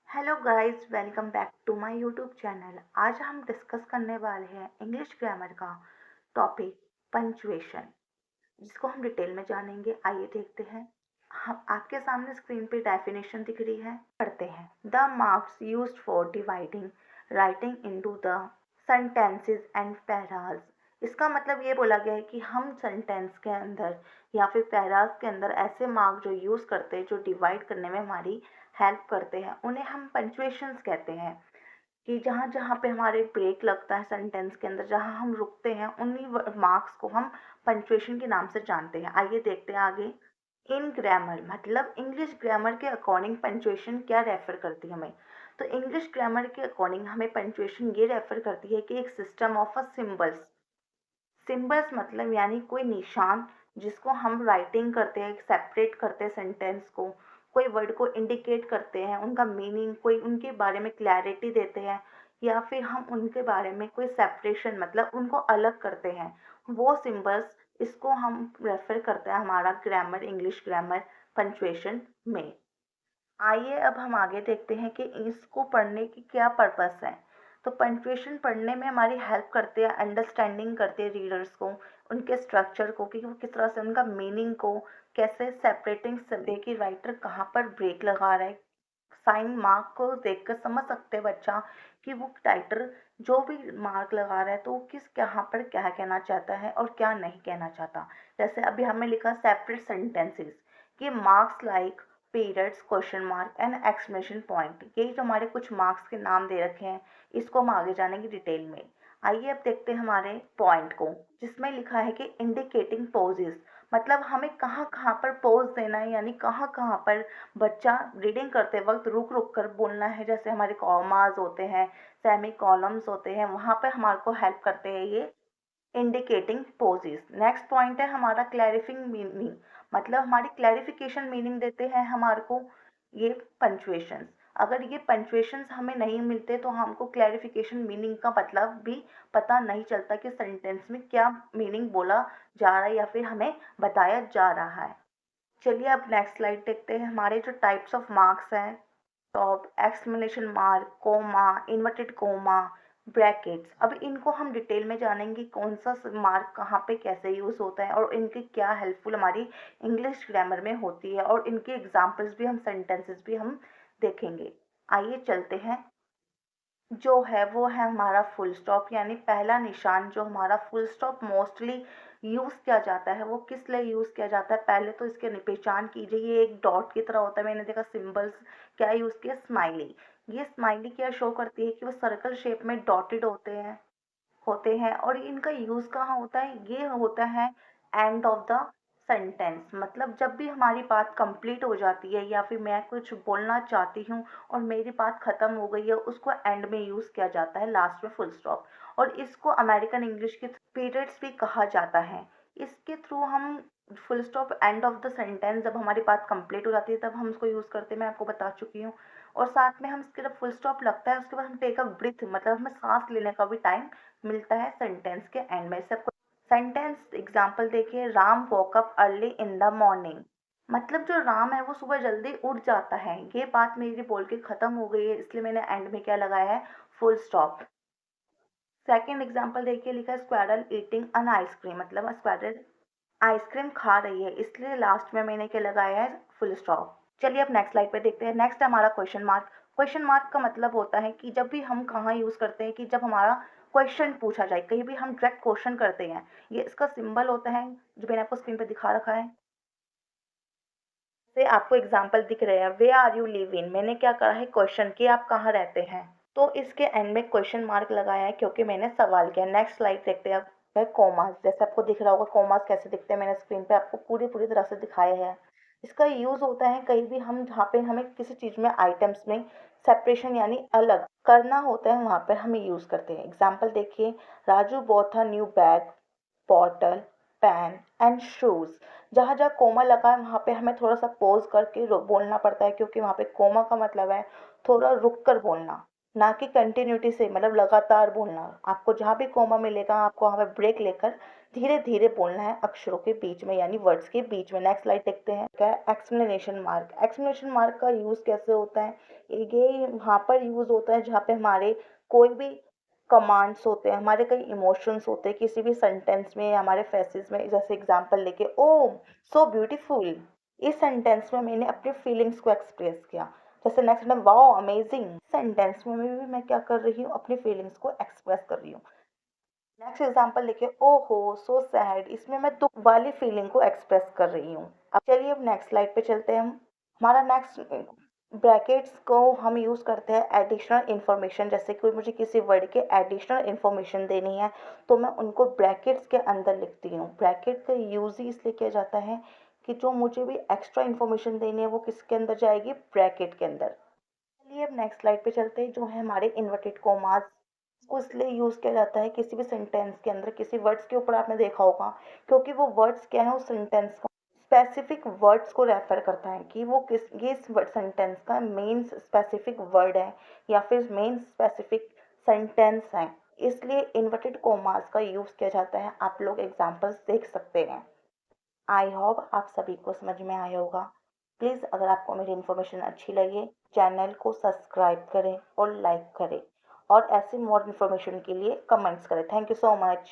Hello guys, welcome back to my YouTube channel. आज हम discuss करने वाले हैं इंग्लिश ग्रामर का टॉपिक पंचुएशन, जिसको हम डिटेल में जानेंगे। आइए देखते हैं। हम आपके सामने स्क्रीन पे डेफिनेशन दिख रही है, पढ़ते हैं। The marks used for dividing writing into the sentences and paras. इसका मतलब ये बोला गया है कि हम सेंटेंस के अंदर या फिर पैराज के अंदर ऐसे मार्क जो यूज़ करते हैं, जो डिवाइड करने में हमारी हेल्प करते हैं, उन्हें हम पंचुएशंस कहते हैं। कि जहाँ जहाँ पे हमारे ब्रेक लगता है सेंटेंस के अंदर, जहाँ हम रुकते हैं, उन्हीं मार्क्स को हम पंचुएशन के नाम से जानते हैं। आइए देखते हैं आगे। इन ग्रामर मतलब इंग्लिश ग्रामर के अकॉर्डिंग पंचुएशन क्या रेफर करती है हमें। तो इंग्लिश ग्रामर के अकॉर्डिंग हमें पंचुएशन ये रेफर करती है कि एक system of a symbols. Symbols मतलब यानी कोई निशान जिसको हम राइटिंग करते हैं, सेपरेट करते हैं सेंटेंस को, कोई वर्ड को इंडिकेट करते हैं, उनका मीनिंग, कोई उनके बारे में क्लैरिटी देते हैं, या फिर हम उनके बारे में कोई सेपरेशन मतलब उनको अलग करते हैं। वो सिंबल्स, इसको हम रेफर करते हैं हमारा ग्रामर, इंग्लिश ग्रामर पंचुएशन में। आइए अब हम आगे देखते हैं कि इसको पढ़ने की क्या पर्पस है। तो पंक्चुएशन पढ़ने में हमारी हेल्प करते हैं, अंडरस्टैंडिंग करते हैं रीडर्स को, उनके स्ट्रक्चर को, कि वो किस तरह से उनका मीनिंग को कैसे सेपरेटिंग कि राइटर कहाँ पर ब्रेक लगा रहा है। साइन मार्क को देखकर समझ सकते हैं बच्चा कि वो राइटर जो भी मार्क लगा रहा है तो वो किस कहाँ पर क्या कहना चाहता है और क्या नहीं कहना चाहता। जैसे अभी हमें लिखा सेपरेट सेंटेंसेस कि marks like periods, question mark and exclamation point, यही जो हमारे कुछ मार्क्स के नाम दे रखे हैं। इसको हम आगे जानेंगे डिटेल में। आइए अब देखते हैं हमारे पॉइंट को, जिसमें लिखा है कि इंडिकेटिंग पोजेस, मतलब हमें कहाँ कहाँ पर पोज देना है, यानी कहाँ कहाँ पर बच्चा रीडिंग करते वक्त रुक रुक कर बोलना है। जैसे हमारे कॉमास होते हैं, सेमी कॉलम्स होते हैं, वहाँ पर हमारे को हेल्प करते हैं ये इंडिकेटिंग पोजेस। नेक्स्ट पॉइंट है हमारा क्लैरिफिंग मीनिंग, मतलब हमारी क्लैरिफिकेशन मीनिंग देते हैं हमारे को ये पंचुएशंस। अगर ये पंचुएशंस हमें नहीं मिलते तो हमको क्लैरिफिकेशन मीनिंग का मतलब भी पता नहीं चलता कि सेंटेंस में क्या मीनिंग बोला जा रहा है या फिर हमें बताया जा रहा है। चलिए अब नेक्स्ट स्लाइड देखते हैं। हमारे जो टाइप्स ऑफ मार्क्स हैं, stop, exclamation mark, comma, inverted comma, brackets, अब इनको हम डिटेल में जानेंगे कौन सा मार्क कहाँ पे कैसे यूज़ होता है और इनकी क्या हेल्पफुल हमारी इंग्लिश ग्रामर में होती है, और इनके एग्जाम्पल्स भी हम, सेंटेंसेस भी हम देखेंगे। आइए चलते हैं। जो है वो है हमारा फुल स्टॉप, यानी पहला निशान जो हमारा फुल स्टॉप मोस्टली यूज़ किया जाता है, वो किस लिए यूज़ किया जाता है। पहले तो इसके पहचान कीजिए, ये एक डॉट की तरह होता है। मैंने देखा सिंबल्स क्या यूज़ किया, स्माइली। ये स्माइली क्या शो करती है कि वो सर्कल शेप में डॉटेड होते हैं और इनका यूज़ कहाँ होता है, ये होता है एंड ऑफ द सेंटेंस। मतलब जब भी हमारी बात कंप्लीट हो जाती है या फिर मैं कुछ बोलना चाहती हूँ और मेरी बात ख़त्म हो गई है, उसको एंड में यूज़ किया जाता है, लास्ट में फुल स्टॉप। और इसको अमेरिकन इंग्लिश के पीरियड्स भी कहा जाता है। इसके थ्रू हम full stop, end of the sentence, जब हमारी बात कंप्लीट हो जाती है तब हम उसको यूज़ करते हैं, मैं आपको बता चुकी हूँ। और साथ में हम इसके जब फुल स्टॉप लगता है उसके बाद हम टेक अ ब्रीथ, मतलब हमें सांस लेने का भी टाइम मिलता है सेंटेंस के एंड में। सबको सेंटेंस एग्जांपल देखिए। Ram woke up early in the morning, मतलब जो राम है वो सुबह जल्दी उठ जाता है। ये बात मेरी बोल के खत्म हो गई है, इसलिए मैंने एंड में क्या लगाया है, फुल स्टॉप। सेकंड एग्जांपल देखिए, लिखा है स्क्वारल ईटिंग अन आइसक्रीम, मतलब स्क्वारल आइसक्रीम खा रही है, इसलिए लास्ट में मैंने क्या लगाया है, फुल स्टॉप। चलिए अब नेक्स्ट स्लाइड पे देखते हैं। नेक्स्ट हमारा क्वेश्चन मार्क। क्वेश्चन मार्क का मतलब होता है कि जब भी हम कहाँ यूज़ करते हैं, कि जब हमारा क्वेश्चन पूछा जाए, कहीं भी हम डायरेक्ट क्वेश्चन करते हैं, ये इसका सिंबल होता है जो मैंने आपको स्क्रीन पे दिखा रखा है। से आपको एग्जाम्पल दिख रहे हैं, वे आर यू लिव इन, मैंने क्या कहा है, क्वेश्चन, कि आप कहाँ रहते हैं। तो इसके एंड में क्वेश्चन मार्क लगाया है क्योंकि मैंने सवाल किया। नेक्स्ट स्लाइड देखते हैं। अब कोमास, जैसे आपको दिख रहा होगा कोमास कैसे दिखते हैं, मैंने स्क्रीन पे आपको पूरी पूरी तरह से दिखाया है। इसका यूज़ होता है कहीं भी हम, जहाँ पे हमें किसी चीज़ में, आइटम्स में सेपरेशन यानी अलग करना होता है, वहाँ पर हमें यूज़ करते हैं। एग्जाम्पल देखिए, Raju bought a new bag, bottle, pen and shoes. जहाँ जहाँ कोमा लगा है वहाँ पे हमें थोड़ा सा पॉज करके बोलना पड़ता है, क्योंकि वहाँ पे कोमा का मतलब है थोड़ा रुक कर बोलना। ना कि कंटिन्यूटी से, मतलब लगातार बोलना। आपको जहाँ भी कॉमा मिलेगा आपको वहाँ पे ब्रेक लेकर धीरे धीरे बोलना है अक्षरों के बीच में, यानी वर्ड्स के बीच में। नेक्स्ट स्लाइड देखते हैं, क्या है एक्सक्लेमेशन मार्क। एक्सक्लेमेशन मार्क का यूज़ कैसे होता है? ये वहाँ पर यूज़ होता है जहाँ पे हमारे कोई भी कमांड्स होते हैं, हमारे कई इमोशंस होते हैं किसी भी सेंटेंस में या हमारे फेसेस में। जैसे एग्जांपल लेके, ओ सो ब्यूटीफुल, इस सेंटेंस में मैंने अपनी फीलिंग्स को एक्सप्रेस किया। जैसे नेक्स्ट में वाओ अमेजिंग, सेंटेंस में भी मैं क्या कर रही हूँ, अपनी फीलिंग्स को एक्सप्रेस कर रही हूँ। नेक्स्ट एग्जांपल देखिए, ओहो सो सैड, इसमें मैं दुख वाली फीलिंग को एक्सप्रेस कर रही हूँ। अब चलिए अब नेक्स्ट स्लाइड पे चलते हैं हम। हमारा नेक्स्ट, ब्रैकेट्स को हम यूज़ करते हैं एडिशनल इन्फॉर्मेशन। जैसे कोई मुझे किसी वर्ड के एडिशनल इन्फॉर्मेशन देनी है तो मैं उनको ब्रैकेट्स के अंदर लिखती हूँ। ब्रैकेट का यूज़ ही इसलिए किया जाता है कि जो मुझे भी एक्स्ट्रा इन्फॉर्मेशन देनी है वो किसके अंदर जाएगी, ब्रैकेट के अंदर। चलिए अब नेक्स्ट स्लाइड पे चलते हैं, जो है हमारे इन्वर्टेड कोमास। इसको इसलिए यूज़ किया जाता है किसी भी सेंटेंस के अंदर, किसी वर्ड्स के ऊपर आपने देखा होगा, क्योंकि वो वर्ड्स क्या है, उस सेंटेंस का स्पेसिफिक वर्ड्स को रेफर करता है कि वो किस, ये इस सेंटेंस का मेन स्पेसिफिक वर्ड है या फिर मेन स्पेसिफिक सेंटेंस है। इसलिए इन्वर्टेड कोमास का यूज़ किया जाता है। आप लोग एग्जांपल्स देख सकते हैं। आई होप आप सभी को समझ में आया होगा। प्लीज़ अगर आपको मेरी इन्फॉर्मेशन अच्छी लगे, चैनल को सब्सक्राइब करें और लाइक करें, और ऐसे मोर इन्फॉर्मेशन के लिए कमेंट्स करें। Thank you so much.